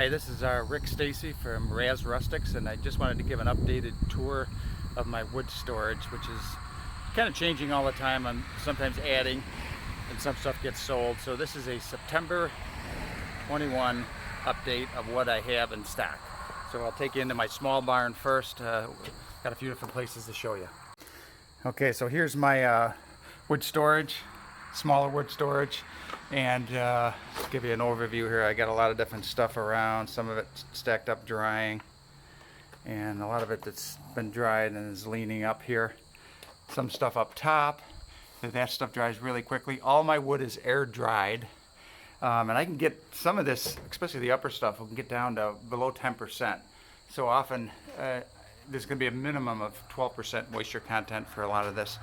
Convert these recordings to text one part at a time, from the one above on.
Hi, this is Rick Stacy from RAS Rustics, and I just wanted to give an updated tour of my wood storage, which is kind of changing all the time. I'm sometimes adding, and some stuff gets sold. So this is a September 21 update of what I have in stock. So I'll take you into my small barn first. Got a few different places to show you. Okay, so here's my wood storage, smaller wood storage, and give you an overview here. I got a lot of different stuff around, some of it stacked up drying, and a lot of it that's been dried and is leaning up here. Some stuff up top, that stuff dries really quickly. All my wood is air dried, and I can get some of this, especially the upper stuff, we can get down to below 10%. So often there's going to be a minimum of 12% moisture content for a lot of this.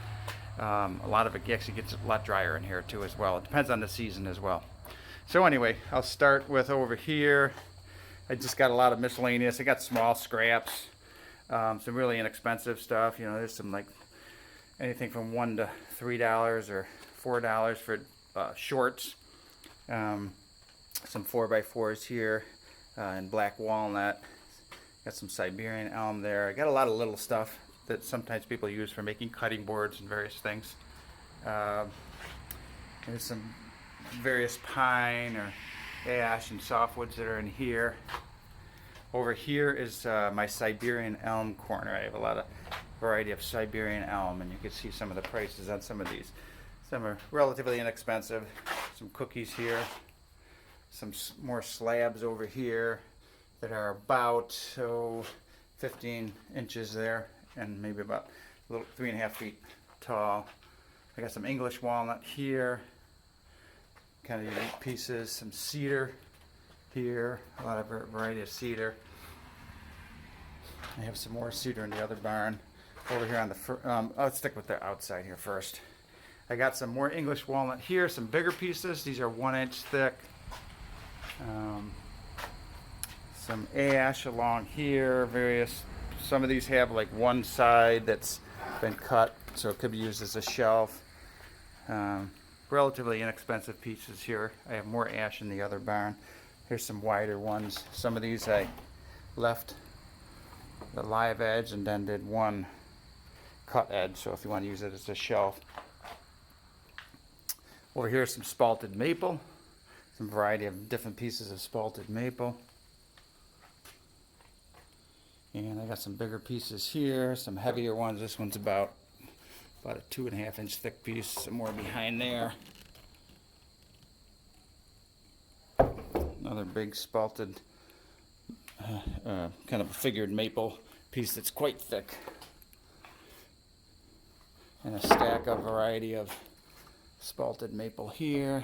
A lot of it actually gets a lot drier in here too as well. It depends on the season as well. So anyway, I'll start with over here. I just got a lot of miscellaneous. I got small scraps, some really inexpensive stuff. You know, there's some like anything from $1 to $3 or $4 for shorts. Some 4x4s here in black walnut. Got some Siberian elm there. I got a lot of little stuff that sometimes people use for making cutting boards and various things. There's some various pine or ash and softwoods that are in here. Over here is my Siberian elm corner. I have a lot of variety of Siberian elm, and you can see some of the prices on some of these. Some are relatively inexpensive. Some cookies here. Some more slabs over here that are about 15 inches there, and maybe about a little 3.5 feet tall. I got some English walnut here, kind of unique pieces. Some cedar here, a lot of variety of cedar. I have some more cedar in the other barn. Over here on the let's stick with the outside here first. I got some more English walnut here, some bigger pieces. These are 1 inch thick. Some ash along here, various. Some of these have like one side that's been cut, so it could be used as a shelf. Relatively inexpensive pieces here. I have more ash in the other barn. Here's some wider ones. Some of these I left the live edge and then did one cut edge, so if you want to use it as a shelf. Over here is some spalted maple. Some variety of different pieces of spalted maple. And I got some bigger pieces here, some heavier ones. This one's about a 2.5 inch thick piece. Some more behind there. Another big spalted, kind of a figured maple piece that's quite thick. And a stack of variety of spalted maple here.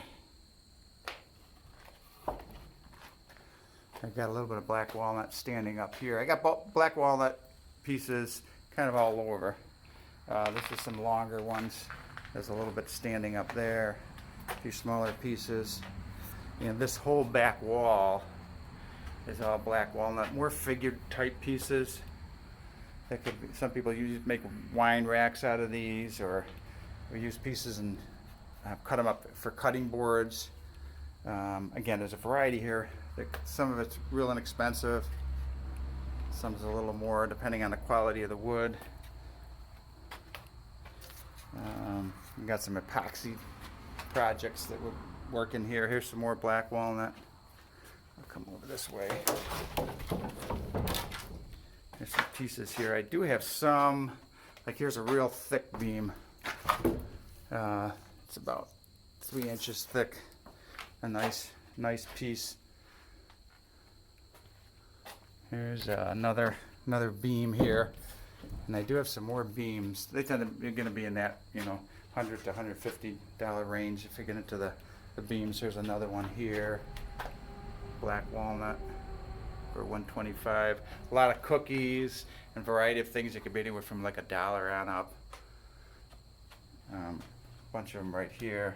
I got a little bit of black walnut standing up here. I got black walnut pieces kind of all over. This is some longer ones. There's a little bit standing up there. A few smaller pieces. And this whole back wall is all black walnut. More figured type pieces. That could be, some people make wine racks out of these, or use pieces and cut them up for cutting boards. Again, there's a variety here. Some of it's real inexpensive. Some's a little more, depending on the quality of the wood. We got some epoxy projects that would work in here. Here's some more black walnut. I'll come over this way. There's some pieces here. I do have some, like here's a real thick beam. It's about 3 inches thick. A nice piece. Here's another beam here, and I do have some more beams. They tend to be going to be in that, you know, $100 to $150 range if you get into the beams. Here's another one here, black walnut for $125. A lot of cookies and variety of things. It could be anywhere from like $1 on up. A bunch of them right here.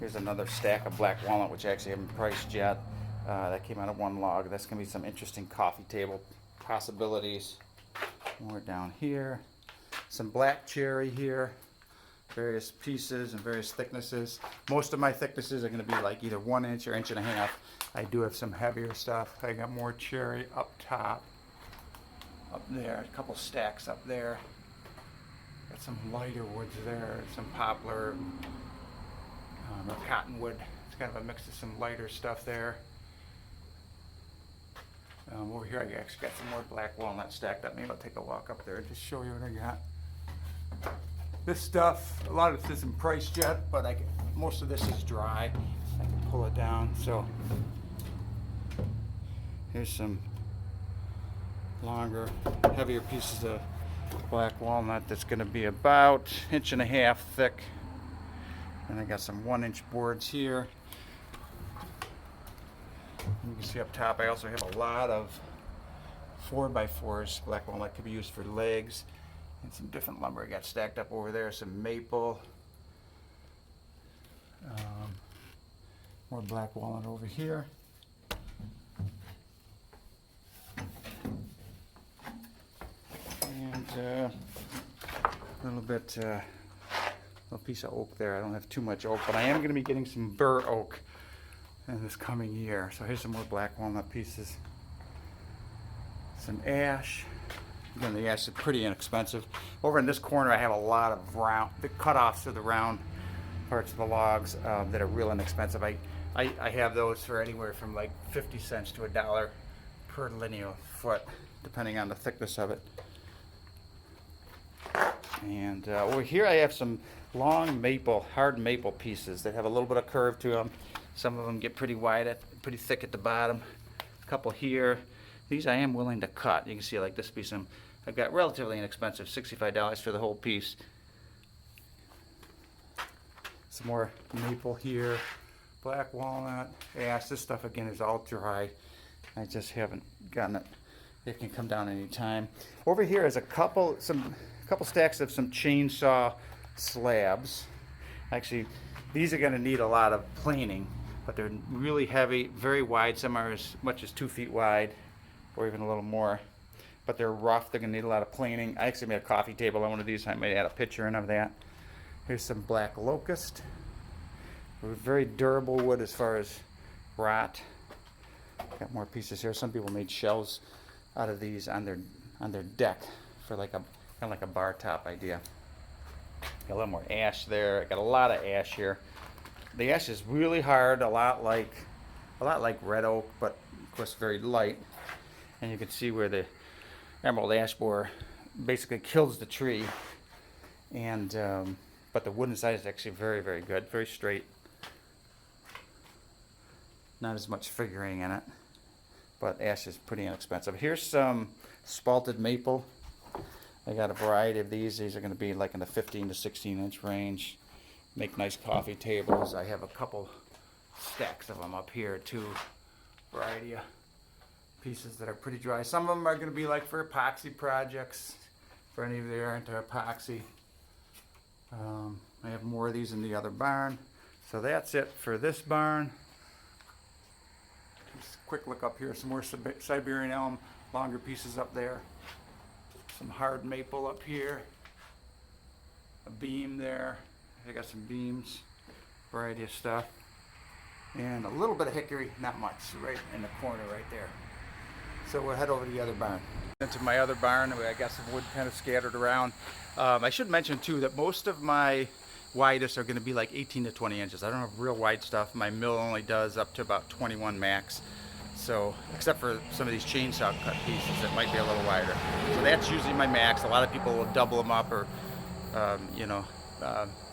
Here's another stack of black walnut, which I actually haven't priced yet. That came out of one log. That's going to be some interesting coffee table possibilities. More down here. Some black cherry here. various pieces and various thicknesses. Most of my thicknesses are going to be like either 1 inch or 1.5 inches. I do have some heavier stuff. I got more cherry up top, up there, a couple stacks up there. Got some lighter woods there, some poplar, or cottonwood. It's kind of a mix of some lighter stuff there. Over here I actually got some more black walnut stacked up. Maybe I'll take a walk up there and just show you what I got. This stuff, a lot of this isn't priced yet, but most of this is dry. I can pull it down. So here's some longer, heavier pieces of black walnut that's going to be about 1.5 inches thick. And I got some 1-inch boards here. You can see up top I also have a lot of 4x4s. Black walnut could be used for legs. And some different lumber I got stacked up over there. Some maple. More black walnut over here. And a little piece of oak there. I don't have too much oak, but I am going to be getting some bur oak in this coming year. So here's some more black walnut pieces. Some ash. Again, the ash is pretty inexpensive. Over in this corner I have a lot of the cutoffs of the round parts of the logs that are real inexpensive. I have those for anywhere from like 50 cents to $1 per linear foot, depending on the thickness of it. And over here I have some long maple, hard maple pieces that have a little bit of curve to them. Some of them get pretty wide, pretty thick at the bottom. A couple here. These I am willing to cut. You can see like this piece I've got relatively inexpensive, $65 for the whole piece. Some more maple here, black walnut, ash. This stuff again is all dry. I just haven't gotten it. It can come down any time. Over here is a couple stacks of some chainsaw slabs. Actually, these are going to need a lot of planing, but they're really heavy, very wide. Some are as much as 2 feet wide, or even a little more. But they're rough. They're going to need a lot of planing. I actually made a coffee table on one of these. I might add a picture in of that. Here's some black locust. Very durable wood as far as rot. Got more pieces here. Some people made shelves out of these on their deck for like kind of like a bar top idea. Got a little more ash there. I got a lot of ash here. The ash is really hard, a lot like red oak, but of course very light. And you can see where the emerald ash borer basically kills the tree. And but the wood inside is actually very, very good, very straight. Not as much figuring in it, but ash is pretty inexpensive. Here's some spalted maple. I got a variety of these. These are going to be like in the 15 to 16 inch range. Make nice coffee tables. I have a couple stacks of them up here too. Variety of pieces that are pretty dry. Some of them are going to be like for epoxy projects. For any of you that are into epoxy. I have more of these in the other barn. So that's it for this barn. Just a quick look up here. Some more Siberian elm, longer pieces up there. Some hard maple up here. A beam there. I got some beams. Variety of stuff. And a little bit of hickory, not much, right in the corner right there. So we'll head over to the other barn. Into my other barn, I got some wood kind of scattered around. I should mention too that most of my widest are going to be like 18 to 20 inches. I don't have real wide stuff. My mill only does up to about 21 max. So, except for some of these chainsaw cut pieces that might be a little wider. So that's usually my max. A lot of people will double them up or,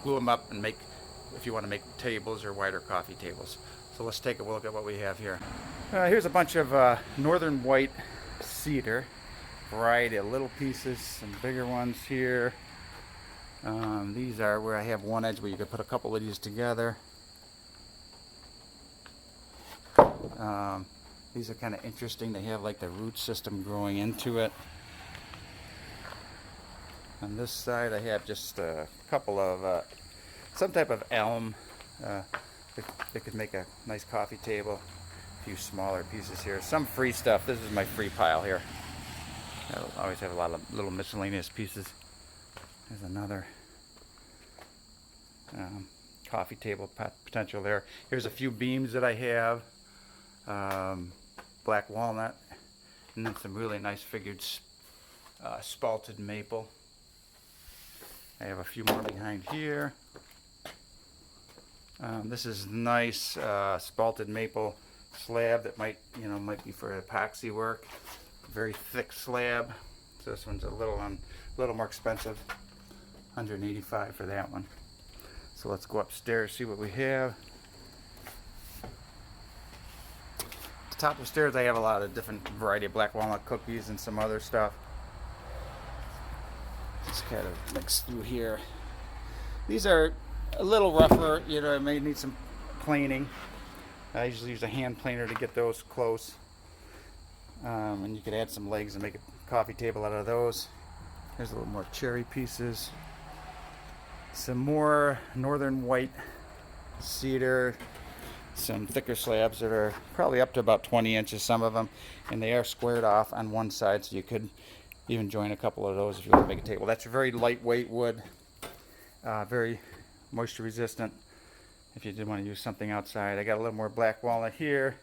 glue them up and make, if you want to make tables or wider coffee tables. So let's take a look at what we have here. Here's a bunch of northern white cedar. Variety of little pieces, some bigger ones here. These are where I have one edge where you could put a couple of these together. These are kind of interesting. They have like the root system growing into it. On this side I have just a couple of some type of elm that could make a nice coffee table. A few smaller pieces here. Some free stuff. This is my free pile here. I always have a lot of little miscellaneous pieces. There's another Coffee table potential there. Here's a few beams that I have. Black walnut, and then some really nice figured spalted maple. I have a few more behind here. This is nice spalted maple slab that might be for epoxy work. Very thick slab. So this one's a little more expensive. $185 for that one. So let's go upstairs, see what we have. At the top of the stairs I have a lot of different variety of black walnut cookies and some other stuff. Just kind of mix through here. These are a little rougher, I may need some planing. I usually use a hand planer to get those close. And you could add some legs and make a coffee table out of those. There's a little more cherry pieces. Some more northern white cedar. Some thicker slabs that are probably up to about 20 inches, some of them. And they are squared off on one side, so you could even join a couple of those if you want to make a table. That's a very lightweight wood. Very moisture resistant if you did want to use something outside. I got a little more black walnut here.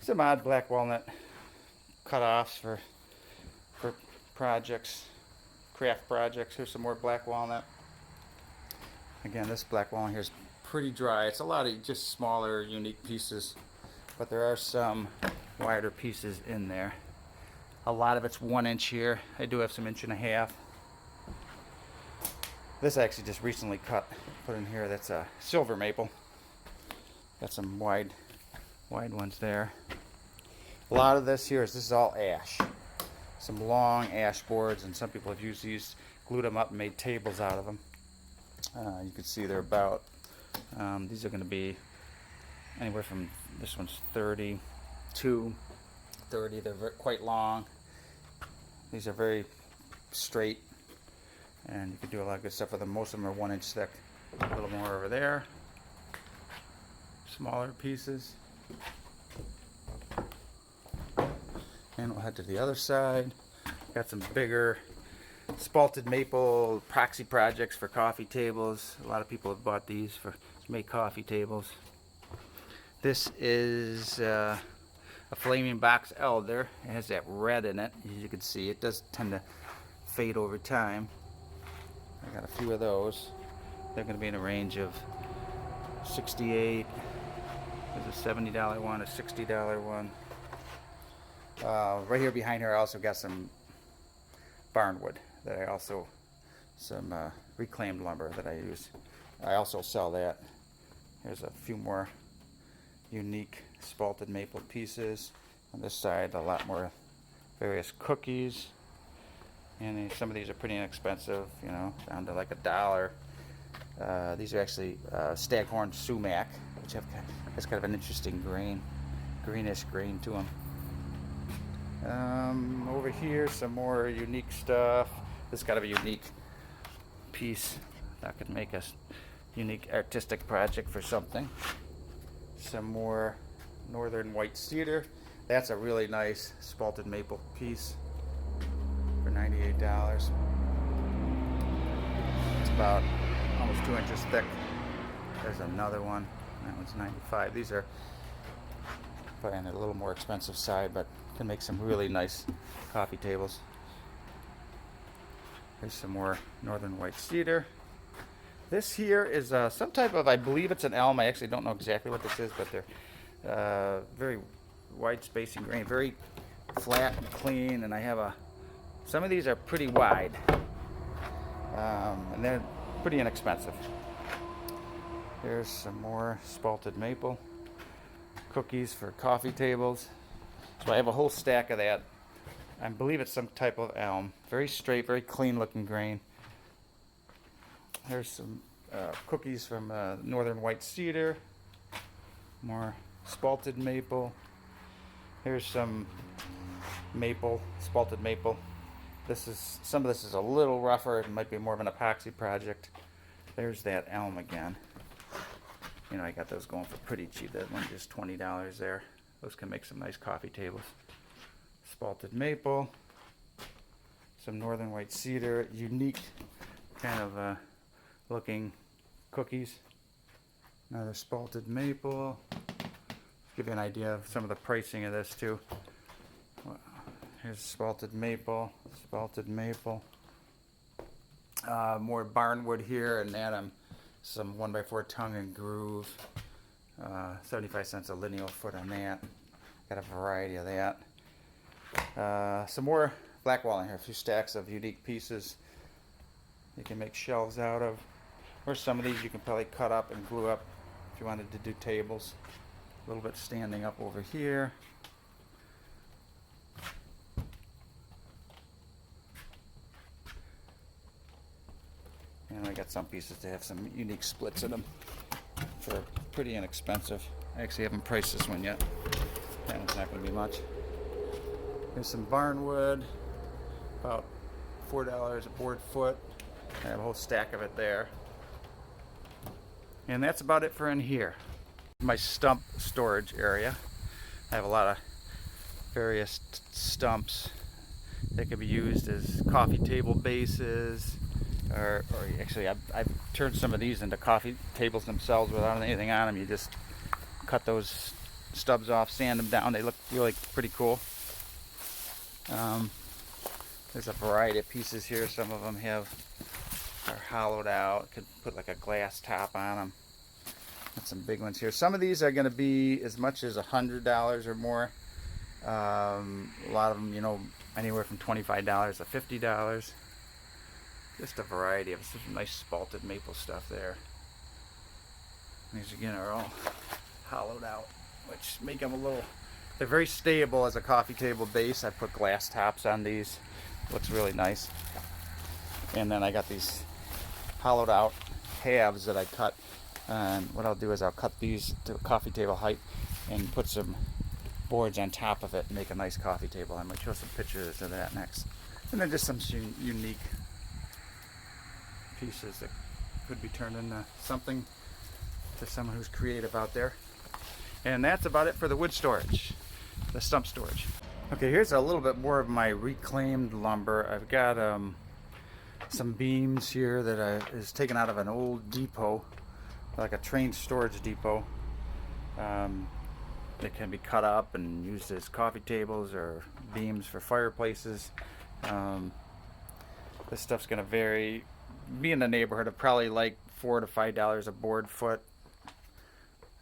Some odd black walnut cut-offs for projects, craft projects. Here's some more black walnut. Again, this black walnut here is pretty dry. It's a lot of just smaller, unique pieces, but there are some wider pieces in there. A lot of it's 1 inch here. I do have some 1.5 inches. This I actually just recently put in here. That's a silver maple. Got some wide ones there. A lot of this is all ash. Some long ash boards, and some people have used these, glued them up and made tables out of them. You can see they're about, these are going to be anywhere from, this one's 30 to 30. They're quite long. These are very straight, and you can do a lot of good stuff with them. Most of them are 1 inch thick. A little more over there. Smaller pieces. And we'll head to the other side. Got some bigger spalted maple epoxy projects for coffee tables. A lot of people have bought these to make coffee tables. This is a flaming box elder. It has that red in it. As you can see, it does tend to fade over time. I got a few of those. They're going to be in a range of $68. There's a $70 one, a $60 one. Right here behind her I also got some barnwood that I also, some reclaimed lumber that I use. I also sell that. Here's a few more unique spalted maple pieces. On this side, a lot more various cookies. And some of these are pretty inexpensive, down to like $1. These are actually staghorn sumac, which has kind of an interesting greenish grain to them. Over here, some more unique stuff. This got to be a unique piece. That could make a unique artistic project for something. Some more northern white cedar. That's a really nice spalted maple piece for $98. It's about almost 2 inches thick. There's another one. That one's $95. These are probably on a little more expensive side, but can make some really nice coffee tables. Here's some more northern white cedar. This here is some type of, I believe it's an elm. I actually don't know exactly what this is, but they're very wide spacing grain, very flat and clean. And I have some of these are pretty wide, and they're pretty inexpensive. Here's some more spalted maple cookies for coffee tables. So I have a whole stack of that. I believe it's some type of elm. Very straight, very clean looking grain. There's some cookies from northern white cedar. More spalted maple. Here's some maple, spalted maple. Some of this is a little rougher. It might be more of an epoxy project. There's that elm again. I got those going for pretty cheap. That one just $20 there. Those can make some nice coffee tables. Spalted maple, some northern white cedar, unique kind of looking cookies. Another spalted maple. Give you an idea of some of the pricing of this too. Here's spalted maple, more barnwood here, and add some 1x4 tongue and groove. 75 cents a lineal foot on that. Got a variety of that. Some more black walnut here, a few stacks of unique pieces you can make shelves out of. Or some of these you can probably cut up and glue up if you wanted to do tables. A little bit standing up over here. And I got some pieces that have some unique splits in them for pretty inexpensive. I actually haven't priced this one yet. That one's not going to be much. Here's some barnwood, about $4 a board foot. I have a whole stack of it there. And that's about it for in here. My stump storage area. I have a lot of various stumps that can be used as coffee table bases, or actually I've turned some of these into coffee tables themselves without anything on them. You just cut those stubs off, sand them down. They look really pretty cool. There's a variety of pieces here. Some of them are hollowed out. Could put like a glass top on them. Got some big ones here. Some of these are going to be as much as $100 or more. A lot of them, you know, anywhere from $25 to $50. Just a variety of some nice spalted maple stuff there. These again are all hollowed out, which make them a little, they're very stable as a coffee table base. I put glass tops on these. Looks really nice. And then I got these hollowed out halves that I cut. And what I'll do is I'll cut these to coffee table height and put some boards on top of it and make a nice coffee table. I might show some pictures of that next. And then just some unique pieces that could be turned into something to someone who's creative out there. And that's about it for the wood storage, the stump storage. Okay, here's a little bit more of my reclaimed lumber. I've got some beams here that is taken out of an old depot, like a train storage depot. That can be cut up and used as coffee tables or beams for fireplaces. This stuff's going to be in the neighborhood of probably like $4 to $5 a board foot.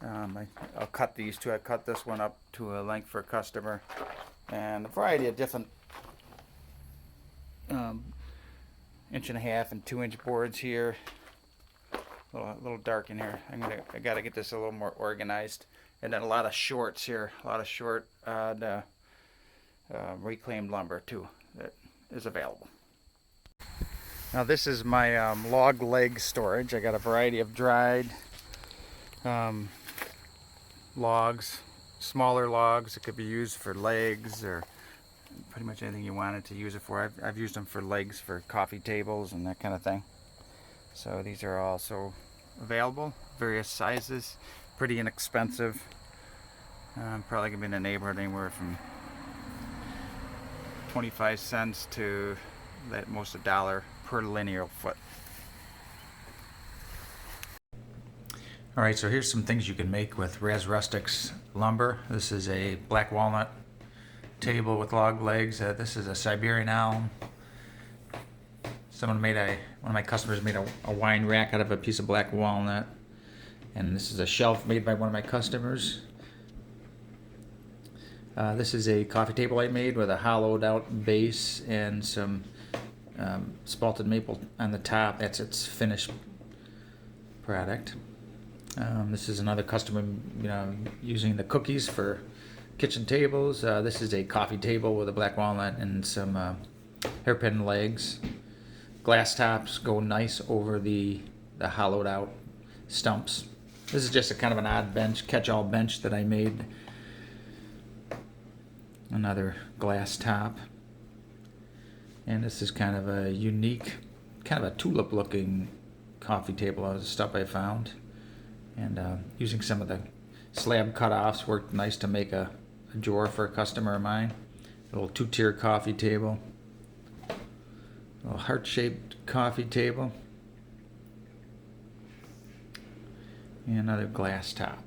I'll cut these two. I cut this one up to a length for a customer, and a variety of different 1.5 inch and 2 inch boards here. A little dark in here. I got to get this a little more organized. And then a lot of shorts here, a lot of short reclaimed lumber too that is available. Now this is my log leg storage. I got a variety of dried logs, smaller logs that could be used for legs or pretty much anything you wanted to use it for. I've used them for legs for coffee tables and that kind of thing. So these are also available, various sizes, pretty inexpensive. Probably gonna be in the neighborhood anywhere from 25 cents to at most $1 per linear foot. Alright, so here's some things you can make with RAS Rustics lumber. This is a black walnut table with log legs. This is a Siberian elm. One of my customers made a wine rack out of a piece of black walnut. And this is a shelf made by one of my customers. This is a coffee table I made with a hollowed out base and some spalted maple on the top. That's its finished product. This is another customer, using the cookies for kitchen tables. This is a coffee table with a black walnut and some hairpin legs. Glass tops go nice over the hollowed out stumps. This is just a kind of an odd bench, catch-all bench that I made. Another glass top. And this is kind of a unique, kind of a tulip looking coffee table. It was a stuff I found. And using some of the slab cut-offs worked nice to make a drawer for a customer of mine. A little 2-tier coffee table. A little heart-shaped coffee table. and another glass top.